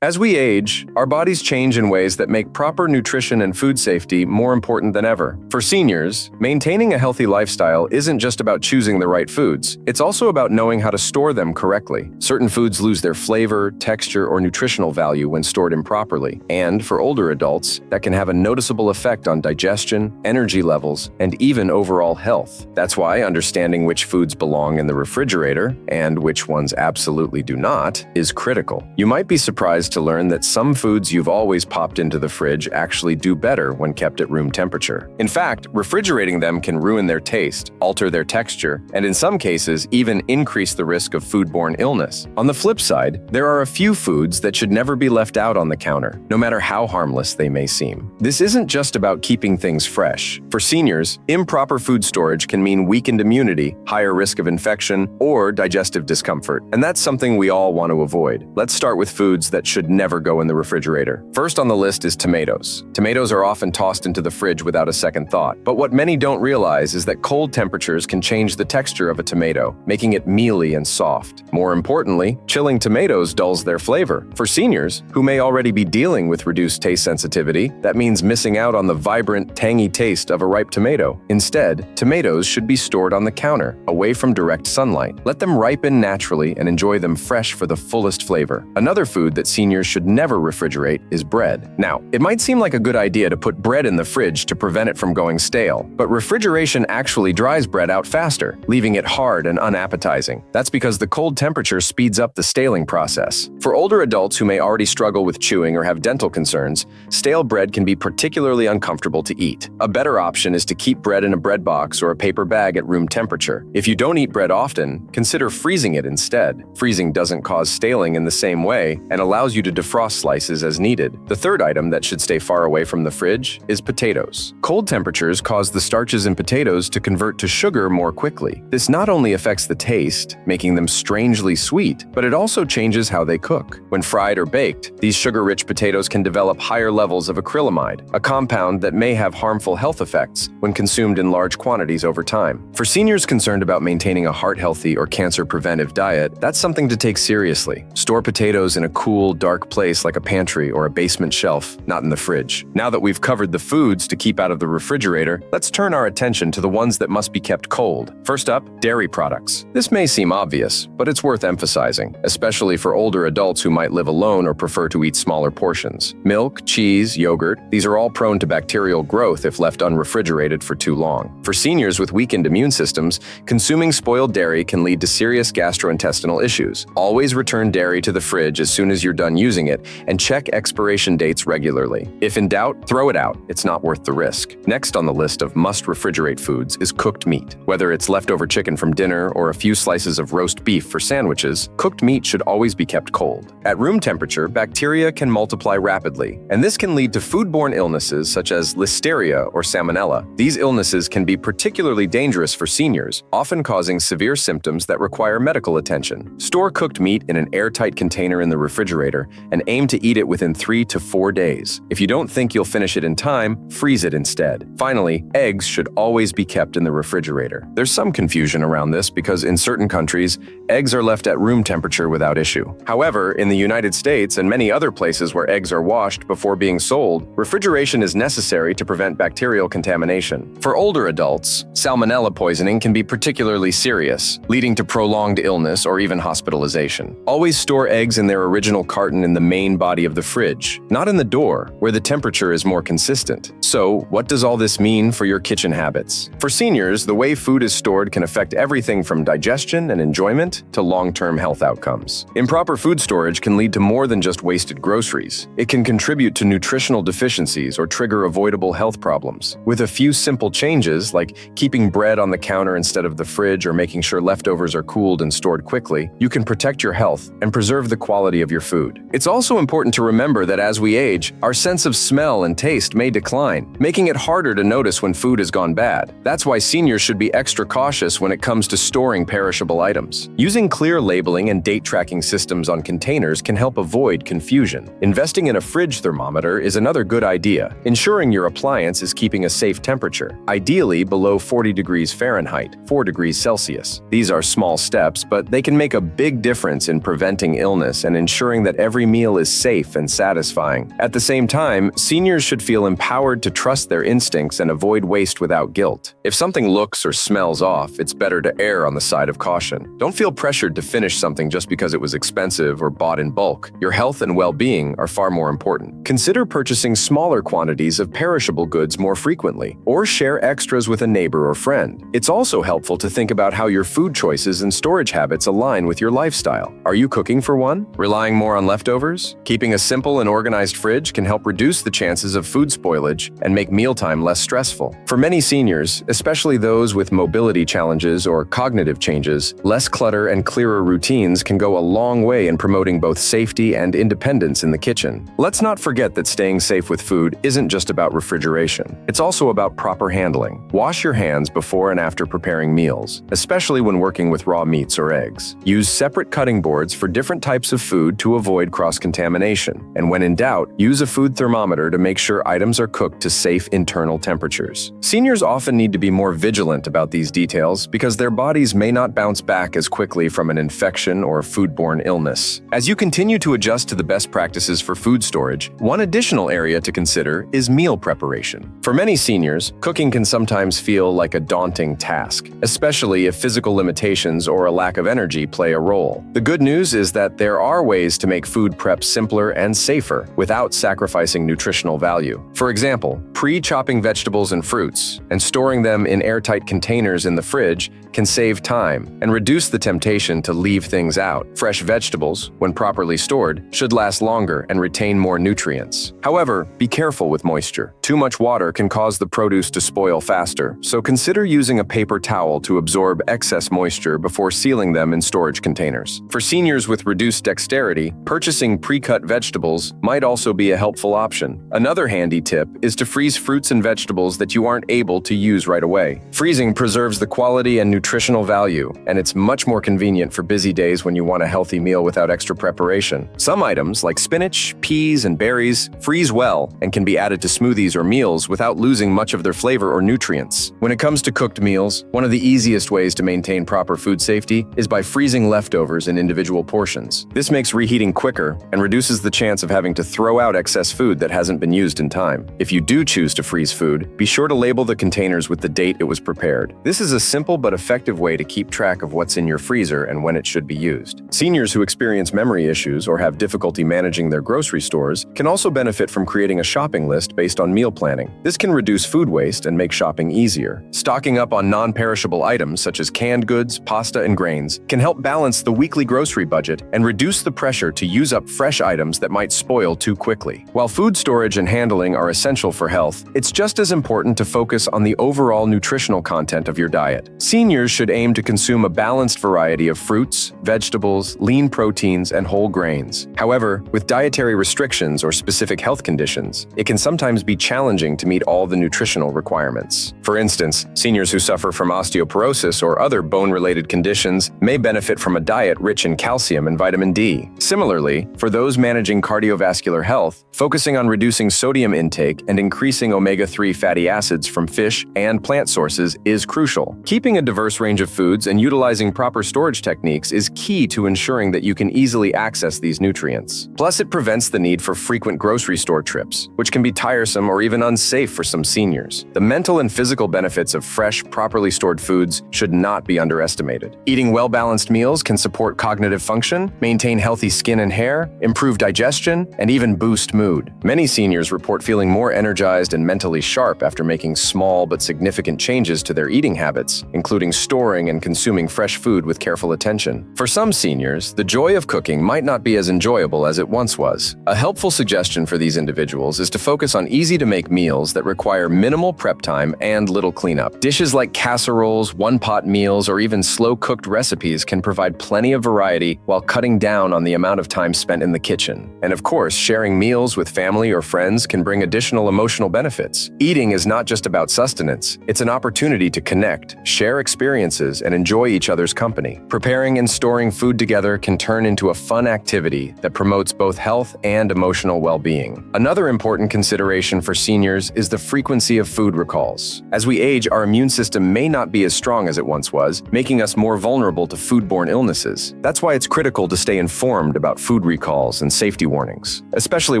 As we age, our bodies change in ways that make proper nutrition and food safety more important than ever. For seniors, maintaining a healthy lifestyle isn't just about choosing the right foods. It's also about knowing how to store them correctly. Certain foods lose their flavor, texture, or nutritional value when stored improperly. And for older adults, that can have a noticeable effect on digestion, energy levels, and even overall health. That's why understanding which foods belong in the refrigerator and which ones absolutely do not is critical. You might be surprised to learn that some foods you've always popped into the fridge actually do better when kept at room temperature. In fact, refrigerating them can ruin their taste, alter their texture, and in some cases even increase the risk of foodborne illness. On the flip side, there are a few foods that should never be left out on the counter, no matter how harmless they may seem. This isn't just about keeping things fresh. For seniors, improper food storage can mean weakened immunity, higher risk of infection, or digestive discomfort, and that's something we all want to avoid. Let's start with foods that should never go in the refrigerator. First on the list is tomatoes. Tomatoes are often tossed into the fridge without a second thought, but what many don't realize is that cold temperatures can change the texture of a tomato, making it mealy and soft. More importantly, chilling tomatoes dulls their flavor. For seniors, who may already be dealing with reduced taste sensitivity, that means missing out on the vibrant, tangy taste of a ripe tomato. Instead, tomatoes should be stored on the counter, away from direct sunlight. Let them ripen naturally and enjoy them fresh for the fullest flavor. Another food that seniors should never refrigerate is bread. Now, it might seem like a good idea to put bread in the fridge to prevent it from going stale, but refrigeration actually dries bread out faster, leaving it hard and unappetizing. That's because the cold temperature speeds up the staling process. For older adults who may already struggle with chewing or have dental concerns, stale bread can be particularly uncomfortable to eat. A better option is to keep bread in a bread box or a paper bag at room temperature. If you don't eat bread often, consider freezing it instead. Freezing doesn't cause staling in the same way and allows you to defrost slices as needed. The third item that should stay far away from the fridge is potatoes. Cold temperatures cause the starches in potatoes to convert to sugar more quickly. This not only affects the taste, making them strangely sweet, but it also changes how they cook. When fried or baked, these sugar-rich potatoes can develop higher levels of acrylamide, a compound that may have harmful health effects when consumed in large quantities over time. For seniors concerned about maintaining a heart-healthy or cancer-preventive diet, that's something to take seriously. Store potatoes in a cool, dark place like a pantry or a basement shelf, not in the fridge. Now that we've covered the foods to keep out of the refrigerator, let's turn our attention to the ones that must be kept cold. First up, dairy products. This may seem obvious, but it's worth emphasizing, especially for older adults who might live alone or prefer to eat smaller portions. Milk, cheese, yogurt, these are all prone to bacterial growth if left unrefrigerated for too long. For seniors with weakened immune systems, consuming spoiled dairy can lead to serious gastrointestinal issues. Always return dairy to the fridge as soon as you're done using it, and check expiration dates regularly. If in doubt, throw it out. It's not worth the risk. Next on the list of must-refrigerate foods is cooked meat. Whether it's leftover chicken from dinner or a few slices of roast beef for sandwiches, cooked meat should always be kept cold. At room temperature, bacteria can multiply rapidly, and this can lead to foodborne illnesses such as listeria or salmonella. These illnesses can be particularly dangerous for seniors, often causing severe symptoms that require medical attention. Store cooked meat in an airtight container in the refrigerator and aim to eat it within 3 to 4 days. If you don't think you'll finish it in time, freeze it instead. Finally, eggs should always be kept in the refrigerator. There's some confusion around this because in certain countries, eggs are left at room temperature without issue. However, in the United States and many other places where eggs are washed before being sold, refrigeration is necessary to prevent bacterial contamination. For older adults, salmonella poisoning can be particularly serious, leading to prolonged illness or even hospitalization. Always store eggs in their original carton in the main body of the fridge, not in the door, where the temperature is more consistent. So, what does all this mean for your kitchen habits? For seniors, the way food is stored can affect everything from digestion and enjoyment to long-term health outcomes. Improper food storage can lead to more than just wasted groceries. It can contribute to nutritional deficiencies or trigger avoidable health problems. With a few simple changes, like keeping bread on the counter instead of the fridge or making sure leftovers are cooled and stored quickly, you can protect your health and preserve the quality of your food. It's also important to remember that as we age, our sense of smell and taste may decline, making it harder to notice when food has gone bad. That's why seniors should be extra cautious when it comes to storing perishable items. Using clear labeling and date tracking systems on containers can help avoid confusion. Investing in a fridge thermometer is another good idea, ensuring your appliance is keeping a safe temperature, ideally below 40 degrees Fahrenheit, 4 degrees Celsius. These are small steps, but they can make a big difference in preventing illness and ensuring that every meal is safe and satisfying. At the same time, seniors should feel empowered to trust their instincts and avoid waste without guilt. If something looks or smells off, it's better to err on the side of caution. Don't feel pressured to finish something just because it was expensive or bought in bulk. Your health and well-being are far more important. Consider purchasing smaller quantities of perishable goods more frequently, or share extras with a neighbor or friend. It's also helpful to think about how your food choices and storage habits align with your lifestyle. Are you cooking for one? Relying more on leftovers? Keeping a simple and organized fridge can help reduce the chances of food spoilage and make mealtime less stressful. For many seniors, especially those with mobility challenges or cognitive changes, less clutter and clearer routines can go a long way in promoting both safety and independence in the kitchen. Let's not forget that staying safe with food isn't just about refrigeration. It's also about proper handling. Wash your hands before and after preparing meals, especially when working with raw meats or eggs. Use separate cutting boards for different types of food to avoid cross-contamination. And when in doubt, use a food thermometer to make sure items are cooked to safe internal temperatures. Seniors often need to be more vigilant about these details because their bodies may not bounce back as quickly from an infection or foodborne illness. As you continue to adjust to the best practices for food storage, one additional area to consider is meal preparation. For many seniors, cooking can sometimes feel like a daunting task, especially if physical limitations or a lack of energy play a role. The good news is that there are ways to make food prep simpler and safer without sacrificing nutritional value. For example, pre-chopping vegetables and fruits and storing them in airtight containers in the fridge can save time and reduce the temptation to leave things out. Fresh vegetables, when properly stored, should last longer and retain more nutrients. However, be careful with moisture. Too much water can cause the produce to spoil faster, so consider using a paper towel to absorb excess moisture before sealing them in storage containers. For seniors with reduced dexterity, purchasing pre-cut vegetables might also be a helpful option. Another handy tip is to freeze fruits and vegetables that you aren't able to use right away. Freezing preserves the quality and nutritional value, and it's much more convenient for busy days when you want a healthy meal without extra preparation. Some items, like spinach, peas, and berries, freeze well and can be added to smoothies or meals without losing much of their flavor or nutrients. When it comes to cooked meals, one of the easiest ways to maintain proper food safety is by freezing leftovers in individual portions. This makes reheating quicker and reduces the chance of having to throw out excess food that hasn't been used in time. If you do choose to freeze food, be sure to label the containers with the date it was prepared. This is a simple but effective way to keep track of what's in your freezer and when it should be used. Seniors who experience memory issues or have difficulty managing their grocery stores can also benefit from creating a shopping list based on meal planning. This can reduce food waste and make shopping easier. Stocking up on non-perishable items such as canned goods, pasta, and grains can help balance the weekly grocery budget and reduce the pressure to use up fresh items that might spoil too quickly. While food storage and handling are essential for health, it's just as important to focus on the overall nutritional content of your diet. Seniors should aim to consume a balanced variety of fruits, vegetables, lean proteins, and whole grains. However, with dietary restrictions or specific health conditions, it can sometimes be challenging to meet all the nutritional requirements. For instance, seniors who suffer from osteoporosis or other bone-related conditions may benefit from a diet rich in calcium and vitamin D. Similarly, for those managing cardiovascular health, focusing on reducing sodium intake and increasing omega-3 fatty acids from fish and plant sources is crucial. Keeping a diverse range of foods and utilizing proper storage techniques is key to ensuring that you can easily access these nutrients. Plus, it prevents the need for frequent grocery store trips, which can be tiresome or even unsafe for some seniors. The mental and physical benefits of fresh, properly stored foods should not be underestimated. Eating well-balanced meals can support cognitive function, maintain healthy skin and hair, improve digestion, and even boost mood. Many seniors report feeling more energized and mentally sharp after making small but significant changes to their eating habits, including storing and consuming fresh food with careful attention. For some seniors, the joy of cooking might not be as enjoyable as it once was. A helpful suggestion for these individuals is to focus on easy-to-make meals that require minimal prep time and little cleanup. Dishes like casseroles, one-pot meals, or even slow-cooked recipes can provide plenty of variety while cutting down on the amount of time spent in the kitchen. And of course, sharing meals with family or friends can bring additional emotional benefits. Eating is not just about sustenance, it's an opportunity to connect, share experiences, experiences and enjoy each other's company. Preparing and storing food together can turn into a fun activity that promotes both health and emotional well-being. Another important consideration for seniors is the frequency of food recalls. As we age, our immune system may not be as strong as it once was, making us more vulnerable to foodborne illnesses. That's why it's critical to stay informed about food recalls and safety warnings, especially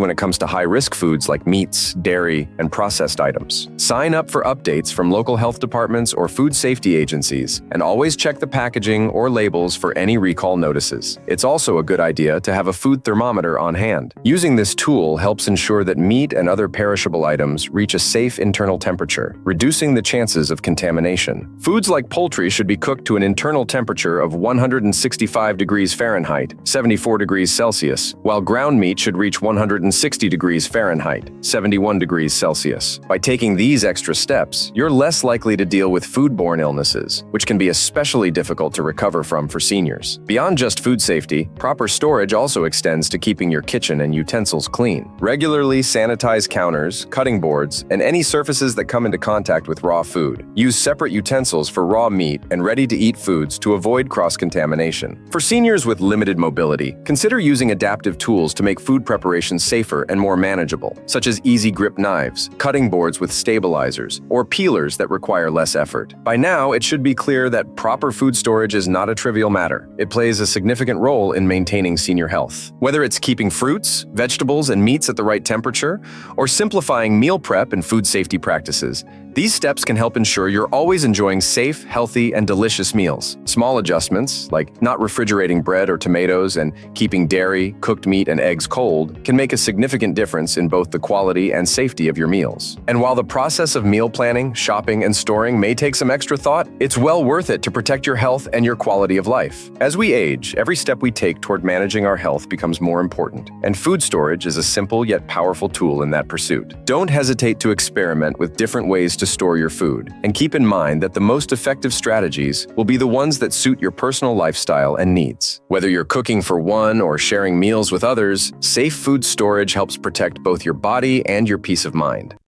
when it comes to high-risk foods like meats, dairy, and processed items. Sign up for updates from local health departments or food safety agencies, and always check the packaging or labels for any recall notices. It's also a good idea to have a food thermometer on hand. Using this tool helps ensure that meat and other perishable items reach a safe internal temperature, reducing the chances of contamination. Foods like poultry should be cooked to an internal temperature of 165 degrees Fahrenheit, 74 degrees Celsius, while ground meat should reach 160 degrees Fahrenheit, 71 degrees Celsius. By taking these extra steps, you're less likely to deal with foodborne illnesses, which can be especially difficult to recover from for seniors. Beyond just food safety, proper storage also extends to keeping your kitchen and utensils clean. Regularly sanitize counters, cutting boards, and any surfaces that come into contact with raw food. Use separate utensils for raw meat and ready-to-eat foods to avoid cross-contamination. For seniors with limited mobility, consider using adaptive tools to make food preparation safer and more manageable, such as easy-grip knives, cutting boards with stabilizers, or peelers that require less effort. By now, it should be clear that proper food storage is not a trivial matter. It plays a significant role in maintaining senior health. Whether it's keeping fruits, vegetables, and meats at the right temperature, or simplifying meal prep and food safety practices, these steps can help ensure you're always enjoying safe, healthy, and delicious meals. Small adjustments, like not refrigerating bread or tomatoes and keeping dairy, cooked meat, and eggs cold, can make a significant difference in both the quality and safety of your meals. And while the process of meal planning, shopping, and storing may take some extra thought, it's well worth it to protect your health and your quality of life. As we age, every step we take toward managing our health becomes more important, and food storage is a simple yet powerful tool in that pursuit. Don't hesitate to experiment with different ways to store your food, and keep in mind that the most effective strategies will be the ones that suit your personal lifestyle and needs. Whether you're cooking for one or sharing meals with others, safe food storage helps protect both your body and your peace of mind.